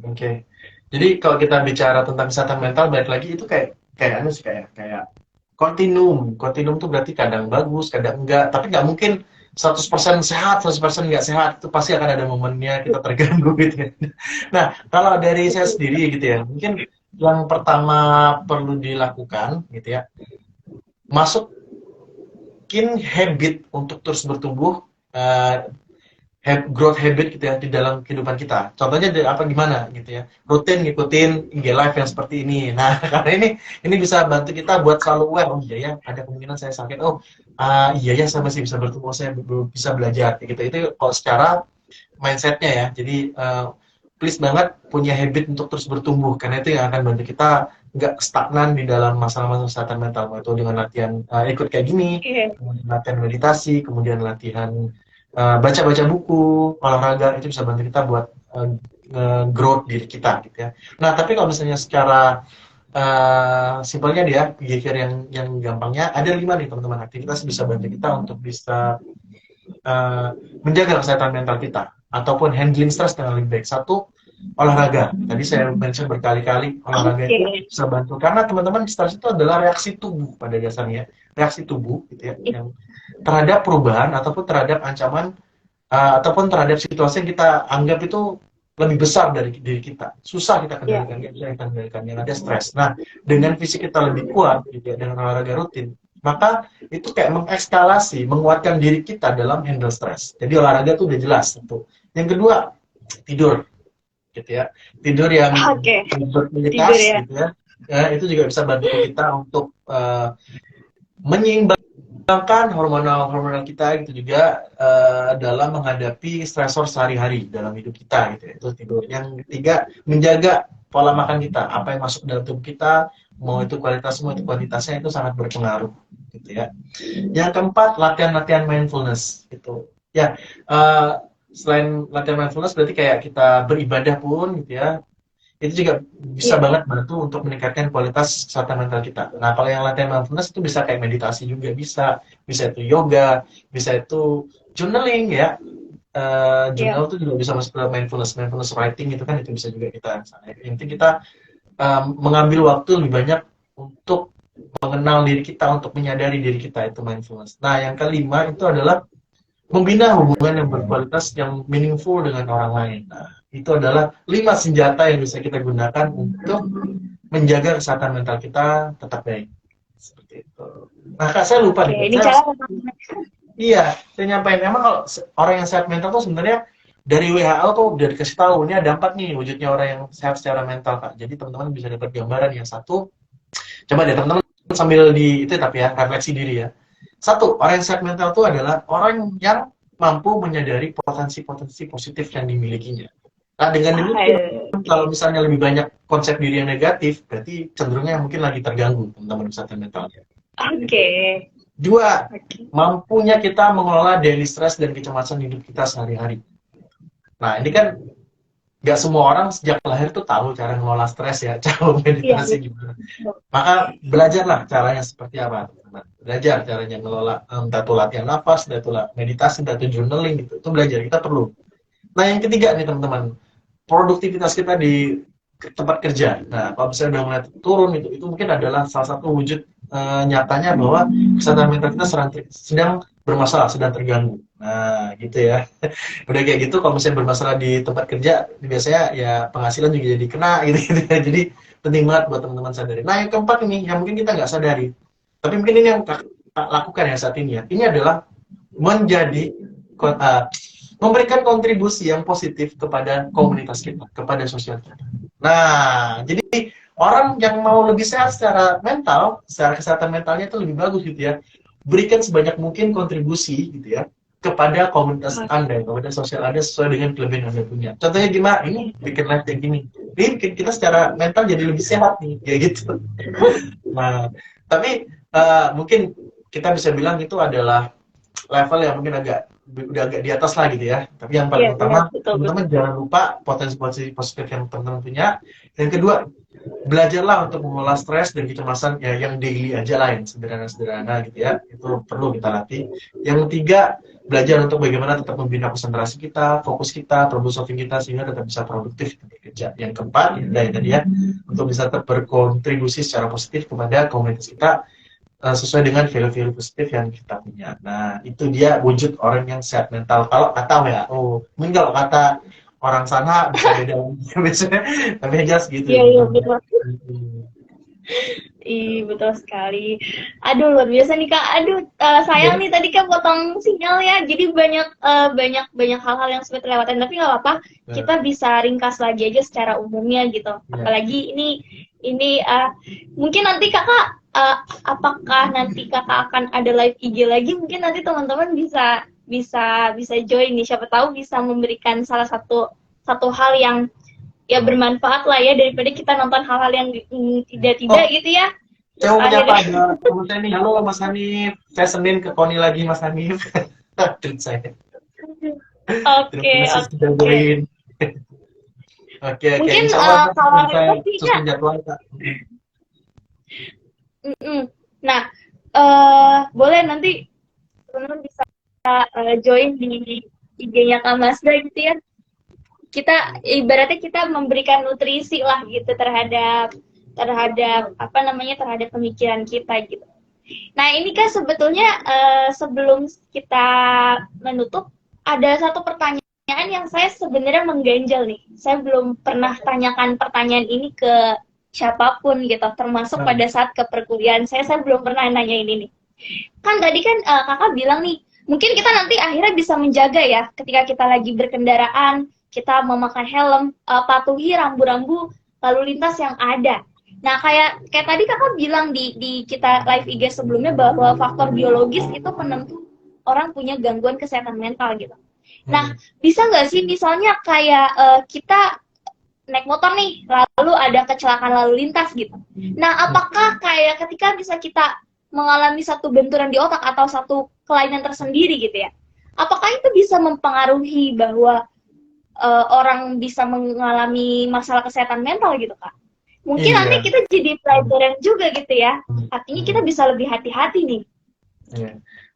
Oke. Jadi kalau kita bicara tentang kesehatan mental, balik lagi itu kayak kontinum tuh berarti kadang bagus, kadang enggak, tapi nggak mungkin 100% sehat, 100% nggak sehat, itu pasti akan ada momennya kita terganggu gitu ya. Nah, kalau dari saya sendiri gitu ya, mungkin yang pertama perlu dilakukan gitu ya, masukin habit untuk terus bertumbuh, growth habit gitu ya di dalam kehidupan kita. Contohnya apa gimana gitu ya. Rutin ngikutin IG live yang seperti ini. Nah, karena ini bisa bantu kita buat selalu aware. Oh iya ya, ada kemungkinan saya sakit. Oh, iya ya saya masih bisa bertumbuh, saya bisa belajar gitu. Itu kalau secara mindsetnya ya. Jadi please banget punya habit untuk terus bertumbuh karena itu yang akan bantu kita nggak stagnan di dalam masalah-masalah kesehatan mental. Itu dengan latihan ikut kayak gini, kemudian latihan meditasi, kemudian latihan baca-baca buku, olahraga, itu bisa bantu kita buat growth diri kita gitu ya. Nah, tapi kalau misalnya secara simpelnya dia behavior yang gampangnya ada 5 nih teman-teman, aktivitas bisa bantu kita untuk bisa menjaga kesehatan mental kita ataupun handling stres dengan lebih baik. Satu, olahraga. Tadi saya mention berkali-kali, olahraga itu bisa bantu karena teman-teman, stres itu adalah reaksi tubuh pada dasarnya, reaksi tubuh gitu ya, yang terhadap perubahan ataupun terhadap ancaman ataupun terhadap situasi yang kita anggap itu lebih besar dari diri kita, susah kita kendalikan, nggak bisa kita kendalikan, yang ada stres. Nah, dengan fisik kita lebih kuat gitu ya, dengan olahraga rutin, maka itu kayak mengekskalasi, menguatkan diri kita dalam handle stres. Jadi olahraga itu udah jelas tentu. Yang kedua, tidur gitu ya, tidur yang berkualitas gitu ya. Itu juga bisa bantu kita untuk menyeimbangkan hormonal kita gitu juga dalam menghadapi stresor sehari-hari dalam hidup kita gitu ya. Itu tidur. Yang ketiga, menjaga pola makan kita, apa yang masuk dalam tubuh kita, mau itu kualitas mau itu kuantitasnya, itu sangat berpengaruh gitu ya. Yang keempat, latihan mindfulness gitu ya. Selain latihan mindfulness berarti kayak kita beribadah pun gitu ya, Itu juga bisa Iya. banget bantu untuk meningkatkan kualitas kesehatan mental kita. Nah, kalau yang latihan mindfulness itu bisa kayak meditasi juga bisa itu yoga, bisa itu journaling ya. Iya. Jurnal itu juga bisa masuk ke mindfulness writing itu kan itu bisa juga kita. Yang penting kita mengambil waktu lebih banyak untuk mengenal diri kita, untuk menyadari diri kita itu mindfulness. Nah, yang kelima itu adalah membina hubungan yang berkualitas yang meaningful dengan orang lain. Nah, itu adalah 5 senjata yang bisa kita gunakan untuk menjaga kesehatan mental kita tetap baik. Seperti itu. Nah, Kak, saya lupa Oke, nih, Kak. ini cara pertama. Iya, saya nyampaikan. Emang kalau orang yang sehat mental tuh sebenarnya dari WHO tuh udah dikasih tahu, ini ada 4 nih wujudnya orang yang sehat secara mental, Kak. Jadi teman-teman bisa dapat gambaran yang satu. Coba deh teman-teman sambil di itu tapi ya, refleksi diri ya. Satu, orang yang sehat mental itu adalah orang yang mampu menyadari potensi-potensi positif yang dimilikinya. Nah, dengan demikian, kalau Oke. misalnya lebih banyak konsep diri yang negatif, berarti cenderungnya mungkin lagi terganggu teman-teman kesehatan mentalnya. Oke. Dua, Oke. mampunya kita mengelola daily stress dan kecemasan hidup kita sehari-hari. Nah, ini kan nggak semua orang sejak lahir tuh tahu cara mengelola stres ya, cara Iya, meditasi gimana. betul. Maka belajarlah caranya seperti apa, teman-teman. Belajar caranya ngelola, entah itu latihan nafas, entah itu meditasi, entah itu journaling gitu. Itu belajar, kita perlu. Nah, yang ketiga nih teman-teman, produktivitas kita di tempat kerja. Nah, kalau misalnya udah mulai turun itu mungkin adalah salah satu wujud nyatanya bahwa kesehatan mental kita sedang bermasalah, sedang terganggu. Nah, gitu ya. Udah kayak gitu, kalau misalnya bermasalah di tempat kerja, biasanya ya penghasilan juga jadi kena gitu, gitu ya. Jadi penting banget buat teman-teman sadari. Nah, yang keempat ini, yang mungkin kita nggak sadari, tapi mungkin ini yang Kak lakukan ya saat ini ya. Ini adalah menjadi memberikan kontribusi yang positif kepada komunitas kita, kepada sosial kita. Nah, jadi orang yang mau lebih sehat secara mental, secara kesehatan mentalnya itu lebih bagus gitu ya. Berikan sebanyak mungkin kontribusi gitu ya kepada komunitas Anda, kepada sosial Anda sesuai dengan kelebihan Anda punya. Contohnya gimana? Ini bikin live kayak gini. Ini bikin kita secara mental jadi lebih sehat nih, kayak gitu. Nah, tapi mungkin kita bisa bilang itu adalah level yang mungkin udah agak di atas lah gitu ya. Tapi yang Iya, paling iya, utama, betul, betul. teman-teman jangan lupa potensi-potensi positif yang teman-teman punya. Yang kedua, belajarlah untuk mengelola stres dan kecemasan ya yang daily aja lah, yang sederhana-sederhana gitu ya. Itu perlu kita latih. Yang ketiga, belajar untuk bagaimana tetap membina konsentrasi kita, fokus kita, problem solving kita sehingga tetap bisa produktif bekerja. Yang keempat, ya tadi ya, untuk bisa tetap berkontribusi secara positif kepada komunitas kita sesuai dengan value-value positif yang kita punya. Nah, itu dia wujud orang yang sehat mental. Kalau kata WHO, mungkin kalau kata orang sana bisa beda biasanya, tapi yang jelas gitu Iya, ya iya, teman-teman. betul. Ih, betul sekali. Aduh, luar biasa nih Kak. Aduh, sayang Ya, nih tadi Kak potong sinyal ya. Jadi banyak hal-hal yang sempat terlewatkan. Tapi nggak apa-apa. ya, Kita bisa ringkas lagi aja secara umumnya gitu. ya. Apalagi ini mungkin nanti Kakak apakah nanti Kakak akan ada live IG lagi? Mungkin nanti teman-teman bisa join nih. Siapa tahu bisa memberikan salah satu hal yang ya bermanfaat lah ya daripada kita nonton hal-hal yang tidak-tidak Oh, gitu ya. saya Terus mau menyapa akhirnya ada teman saya nih. Halo Mas Hanif. Saya Senin ke Koni lagi Mas Hanif. Tweet saya. oke, Terima kasih sudah oke. join. Oke, oke. Mungkin Insya Allah kalau saya itu sih Kak. susun jadwal, Kak. Mm-mm. Nah, boleh nanti teman-teman bisa join di IG-nya Kak Masda gitu ya. Kita ibaratnya kita memberikan nutrisi lah gitu terhadap apa namanya terhadap pemikiran kita gitu. Nah ini kan sebetulnya sebelum kita menutup ada satu pertanyaan yang saya sebenarnya mengganjal nih. Saya belum pernah tanyakan pertanyaan ini ke siapapun gitu, termasuk Nah, pada saat ke perkuliahan saya belum pernah nanya ini nih. Kan tadi kan kakak bilang nih, mungkin kita nanti akhirnya bisa menjaga ya ketika kita lagi berkendaraan, kita memakai helm, patuhi rambu-rambu lalu lintas yang ada. Nah, kayak tadi kakak bilang di kita live IG sebelumnya bahwa faktor biologis itu penentu orang punya gangguan kesehatan mental gitu. Nah, bisa nggak sih misalnya kayak kita naik motor nih, lalu ada kecelakaan lalu lintas gitu. Nah, apakah kayak ketika bisa kita mengalami satu benturan di otak atau satu kelainan tersendiri gitu ya, apakah itu bisa mempengaruhi bahwa orang bisa mengalami masalah kesehatan mental gitu Kak. Mungkin nanti Iya. kita jadi pelajaran juga gitu ya. Artinya kita Hmm. bisa lebih hati-hati nih. Iya,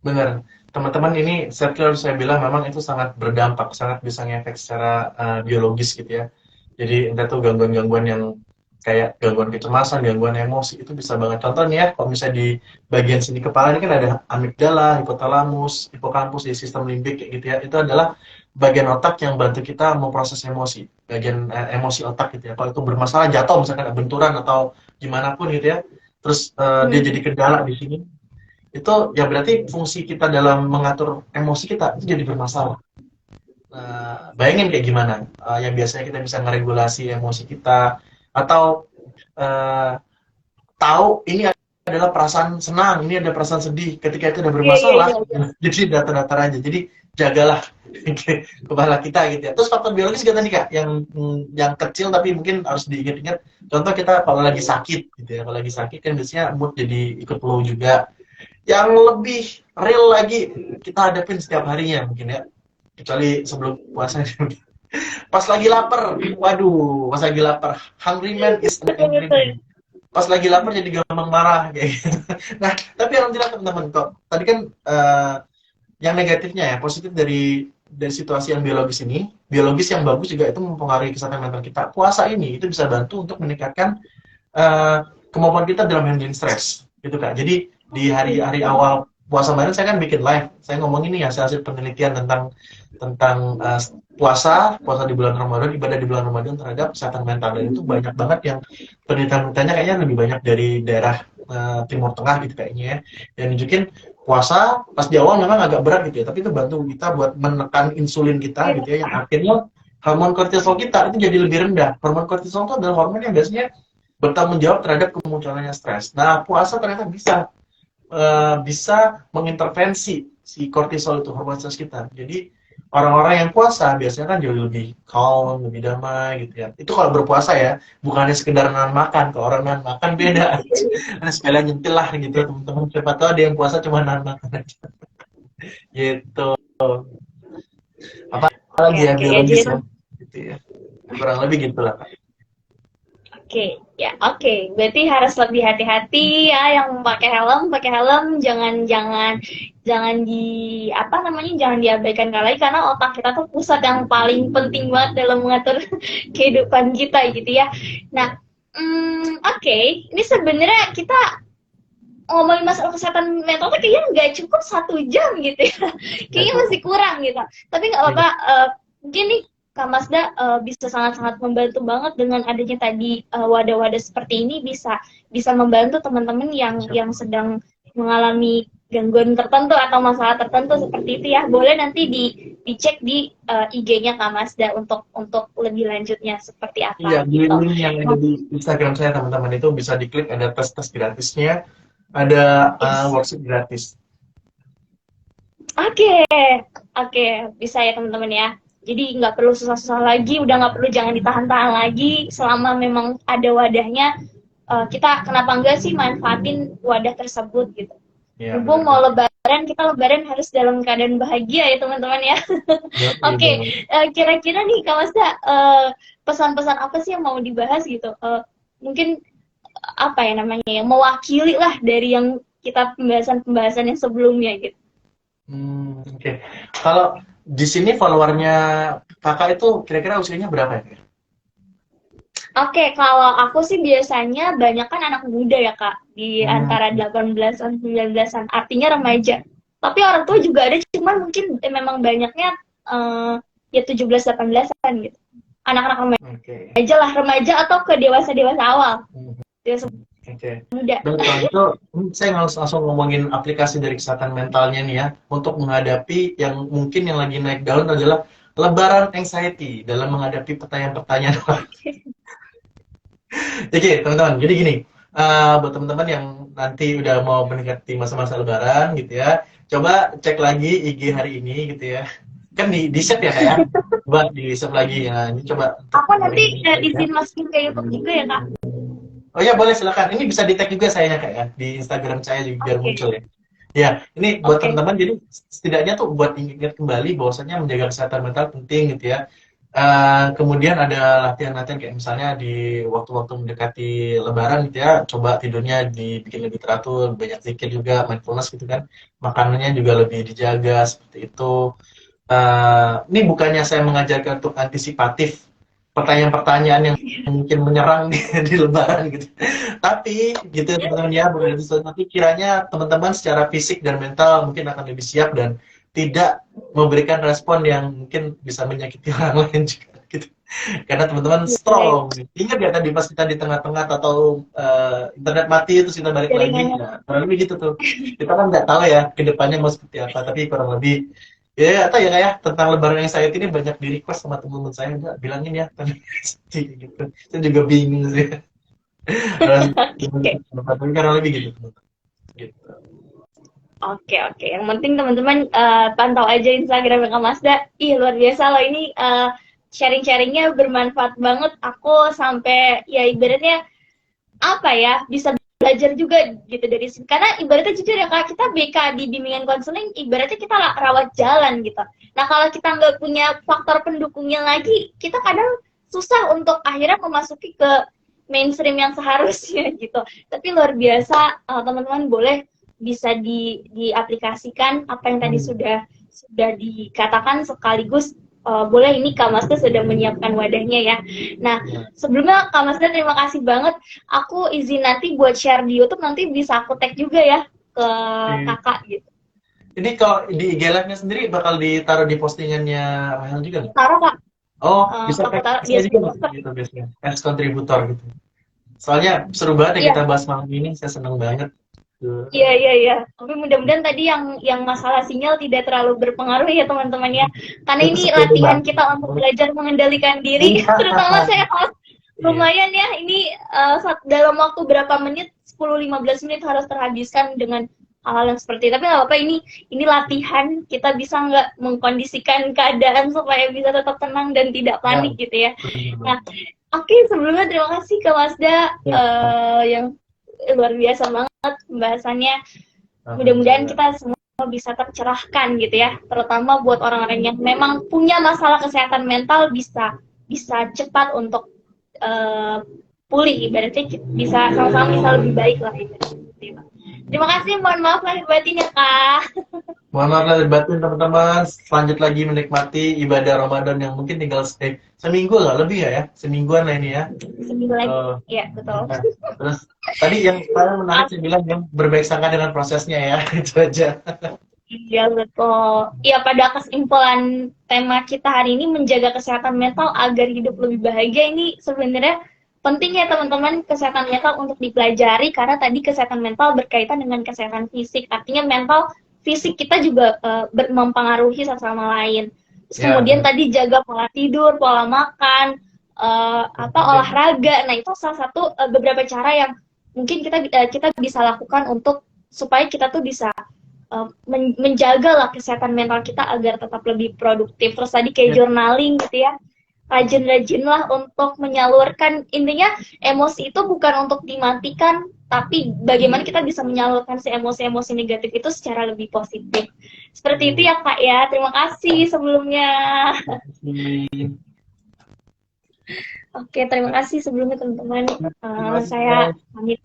benar. Teman-teman ini self-care saya bilang memang itu sangat berdampak, sangat bisa ngefek secara biologis gitu ya. Jadi entah itu gangguan-gangguan yang kayak gangguan kecemasan, gangguan emosi itu bisa banget. Contohnya ya, kalau misalnya di bagian sini kepala ini kan ada amigdala, hipotalamus, hipokampus di sistem limbik kayak gitu ya. Itu adalah bagian otak yang bantu kita memproses emosi, bagian emosi otak gitu ya. Kalau itu bermasalah jatuh misalkan ada benturan atau gimana pun gitu ya. Terus dia jadi kendala di sini itu ya berarti fungsi kita dalam mengatur emosi kita itu jadi bermasalah. Bayangin kayak gimana yang biasanya kita bisa ngeregulasi emosi kita atau uh, tahu ini adalah perasaan senang, ini ada perasaan sedih. Ketika itu udah Iya, iya, bermasalah, iya, iya. jadi datar-datar aja. Jadi jagalah kepala kita gitu ya. Terus faktor biologis kita nih kak, yang kecil tapi mungkin harus diingat-ingat. Contoh kita kalau lagi sakit gitu ya, kalau lagi sakit kan biasanya mood jadi ikut low juga. Yang lebih real lagi kita hadapin setiap harinya mungkin ya, kecuali sebelum puasa. Pas lagi lapar, waduh, pas lagi lapar, hungry man is an Betul, angry betul. man. Pas lagi lapar jadi gampang marah kayak gitu. Nah, tapi alhamdulillah teman-teman kok. Tadi kan yang negatifnya ya, positif dari situasi yang biologis ini, biologis yang bagus juga itu mempengaruhi kesehatan mental kita. Puasa ini itu bisa bantu untuk meningkatkan eh, kemampuan kita dalam handling stres, gitu kak. Jadi di hari-hari awal puasa kemarin saya kan bikin live, saya ngomong ini hasil-hasil penelitian tentang puasa di bulan Ramadan, ibadah di bulan Ramadan terhadap kesehatan mental, dan itu banyak banget yang penelitian-penelitiannya kayaknya lebih banyak dari daerah Timur Tengah gitu kayaknya ya, yang nunjukin puasa pas di awal memang agak berat gitu ya, tapi itu bantu kita buat menekan insulin kita Iya. gitu ya, yang akhirnya hormon kortisol kita itu jadi lebih rendah. Hormon kortisol itu adalah hormon yang biasanya bertanggung jawab terhadap kemunculannya stres. Nah, puasa ternyata bisa mengintervensi si kortisol itu, hormon stres kita. Jadi orang-orang yang puasa biasanya kan jauh lebih calm, lebih damai gitu ya. Itu kalau berpuasa ya, bukannya sekedar nahan makan. Kalau orang nahan makan beda. Ada sepele nyentil lah gitu teman-teman. Siapa tahu ada yang puasa cuma nahan makan aja. Gitu. Apa Oke, lagi ya oke. Ya, biologis jadi ya. Gitu ya. Kurang lebih gitu lah. oke, ya oke. Berarti harus lebih hati-hati ya yang pakai helm, jangan di apa namanya, jangan diabaikan kali karena otak kita tuh pusat yang paling penting banget dalam mengatur kehidupan kita gitu ya. Nah, oke. Ini sebenarnya kita ngomongin masalah kesehatan mental tuh kayaknya nggak cukup 1 jam gitu ya. Kayaknya masih kurang gitu. Tapi nggak apa-apa. Mungkin nih Kak Masda bisa sangat-sangat membantu banget dengan adanya tadi wadah-wadah seperti ini, bisa membantu teman-teman yang sedang mengalami gangguan tertentu atau masalah tertentu seperti itu ya. Boleh nanti dicek di IG-nya Kak Masda untuk lebih lanjutnya seperti Iya, apa di gitu. link yang ada di Instagram saya teman-teman itu bisa diklik, ada tes-tes gratisnya, ada Yes. worksheet gratis. Oke, oke, bisa ya teman-teman ya. Jadi nggak perlu susah-susah lagi, udah nggak perlu, jangan ditahan-tahan lagi. Selama memang ada wadahnya, kita kenapa enggak sih manfaatin wadah tersebut gitu. Iya, Mumpung benar mau banget. lebaran, kita lebaran harus dalam keadaan bahagia ya teman-teman ya. Iya, iya Oke, banget. kira-kira nih Kak Masda, pesan-pesan apa sih yang mau dibahas gitu? Mungkin apa ya namanya ya, mewakili lah dari yang kita pembahasan-pembahasan yang sebelumnya gitu. Oke. Kalau di sini followernya kakak itu kira-kira usianya berapa ya? Oke, kalau aku sih biasanya banyak kan anak muda ya Kak, di Hmm, antara 18-an, 19-an, artinya remaja. Tapi orang tua juga ada, cuman mungkin memang banyaknya ya 17-18-an gitu. Anak-anak oke. remaja lah, remaja atau ke dewasa-dewasa awal, Hmm, dewasa oke. muda. Dan kalau itu saya langsung ngomongin aplikasi dari kesehatan mentalnya nih ya, untuk menghadapi yang mungkin yang lagi naik daun adalah lebaran anxiety dalam menghadapi pertanyaan-pertanyaan. Oke, teman-teman. Jadi gini, buat teman-teman yang nanti udah mau mendekati masa-masa Lebaran gitu ya, coba cek lagi IG hari ini gitu ya. Kan di save ya kayak, buat di save lagi ya. Ini coba untuk Aku hari nanti ini ya. izin masukin ke YouTube juga ya Kak. Oh ya boleh silakan. Ini bisa di tag juga saya kayak di Instagram saya juga biar Oke, muncul ya. Ya, ini buat oke. teman-teman. Jadi setidaknya tuh buat ingat kembali bahwasanya menjaga kesehatan mental penting gitu ya. Kemudian ada latihan-latihan kayak misalnya di waktu-waktu mendekati Lebaran gitu ya, coba tidurnya dibikin lebih teratur, banyak zikir juga, mindfulness gitu kan, makanannya juga lebih dijaga seperti itu. Ini bukannya saya mengajarkan untuk antisipatif pertanyaan-pertanyaan yang mungkin menyerang di Lebaran gitu. Tapi gitu ya teman-teman ya, bukan itu tapi kiranya teman-teman secara fisik dan mental mungkin akan lebih siap dan tidak memberikan respon yang mungkin bisa menyakiti orang lain juga gitu. Karena teman-teman strong. Ingat ya tadi pas kita di tengah-tengah atau internet mati terus kita balik lagi, Jaringannya. ya, kurang lebih gitu tuh. Kita kan nggak tahu ya kedepannya mau seperti apa, tapi kurang lebih ya atau ya kayak tentang lebaran yang saya ini banyak di request sama teman-teman saya juga bilangin ya tapi gitu. Saya juga bingung sih. Dan Oke. tapi karena lebih gitu teman-teman. Gitu. Oke, oke. Yang penting teman-teman pantau aja Instagram Kak Mazda. Ih, luar biasa loh ini sharing-sharingnya bermanfaat banget. Aku sampai ya ibaratnya apa ya bisa belajar juga gitu dari sini. Karena ibaratnya jujur ya Kak, kita BK di bimbingan konseling ibaratnya kita rawat jalan gitu. Nah kalau kita nggak punya faktor pendukungnya lagi, kita kadang susah untuk akhirnya memasuki ke mainstream yang seharusnya gitu. Tapi luar biasa teman-teman boleh bisa diaplikasikan apa yang tadi sudah dikatakan sekaligus boleh ini Kak Mazda sudah menyiapkan wadahnya ya. Nah, sebelumnya Kak Mazda terima kasih banget. Aku izin nanti buat share di YouTube nanti bisa aku tag juga ya ke kakak gitu. Ini kalau di IG Live-nya sendiri bakal ditaruh di postingannya Rahel juga nggak? Taruh Kak. Oh, bisa Aku taruh tag-nya juga biasanya. nggak gitu biasanya? As kontributor gitu. Soalnya seru banget ya Iya. kita bahas malam ini, saya seneng banget. Iya. Tapi mudah-mudahan tadi yang masalah sinyal tidak terlalu berpengaruh ya teman-teman ya. Karena Itu ini seru latihan banget. kita untuk belajar mengendalikan diri. Terutama saya lumayan ya ini dalam waktu berapa menit 10-15 menit harus terhabiskan dengan hal-hal yang seperti itu. Tapi nggak apa-apa ini latihan kita bisa nggak mengkondisikan keadaan supaya bisa tetap tenang dan tidak panik gitu ya. Nah, oke, sebelumnya terima kasih ke Mazda yang luar biasa banget pembahasannya. Mudah-mudahan kita semua bisa tercerahkan gitu ya, terutama buat orang-orang yang memang punya masalah kesehatan mental bisa cepat untuk pulih, ibaratnya bisa sama-sama bisa lebih baik lah ibaratnya. Terima kasih, mohon maaf lahir batin ya Kak. Mohon maaf lahir batin teman-teman. Lanjut lagi menikmati ibadah Ramadan yang mungkin tinggal seminggu lah lebih ya, semingguan lah ini ya. Seminggu lagi, ya betul. Nah, terus tadi yang paling menarik saya bilang yang berbaik sangka dengan prosesnya ya, itu aja. Iya betul. Ya pada kesimpulan tema kita hari ini menjaga kesehatan mental agar hidup lebih bahagia ini sebenarnya penting ya teman-teman kesehatan mental untuk dipelajari karena tadi kesehatan mental berkaitan dengan kesehatan fisik. Artinya mental fisik kita juga mempengaruhi satu sama lain. Terus kemudian tadi jaga pola tidur, pola makan, olahraga. Nah itu salah satu beberapa cara yang mungkin kita bisa lakukan untuk supaya kita tuh bisa menjaga lah kesehatan mental kita agar tetap lebih produktif. Terus tadi kayak journaling gitu ya, rajin-rajinlah untuk menyalurkan, intinya emosi itu bukan untuk dimatikan, tapi bagaimana kita bisa menyalurkan si emosi-emosi negatif itu secara lebih positif. Seperti itu ya Kak ya, terima kasih sebelumnya. Oke, terima kasih sebelumnya teman-teman. Saya pamit.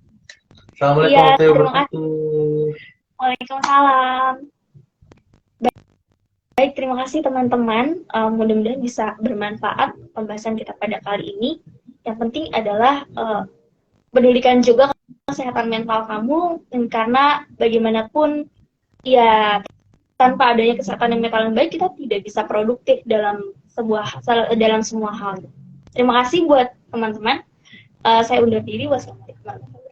Assalamualaikum warahmatullahi wabarakatuh. Waalaikumsalam. Baik, terima kasih teman-teman. Mudah-mudahan bisa bermanfaat pembahasan kita pada kali ini. Yang penting adalah pedulikan juga kesehatan mental kamu, karena bagaimanapun ya tanpa adanya kesehatan mental yang baik kita tidak bisa produktif dalam semua hal. Terima kasih buat teman-teman. Saya undur diri. Wassalamualaikum warahmatullahi wabarakatuh.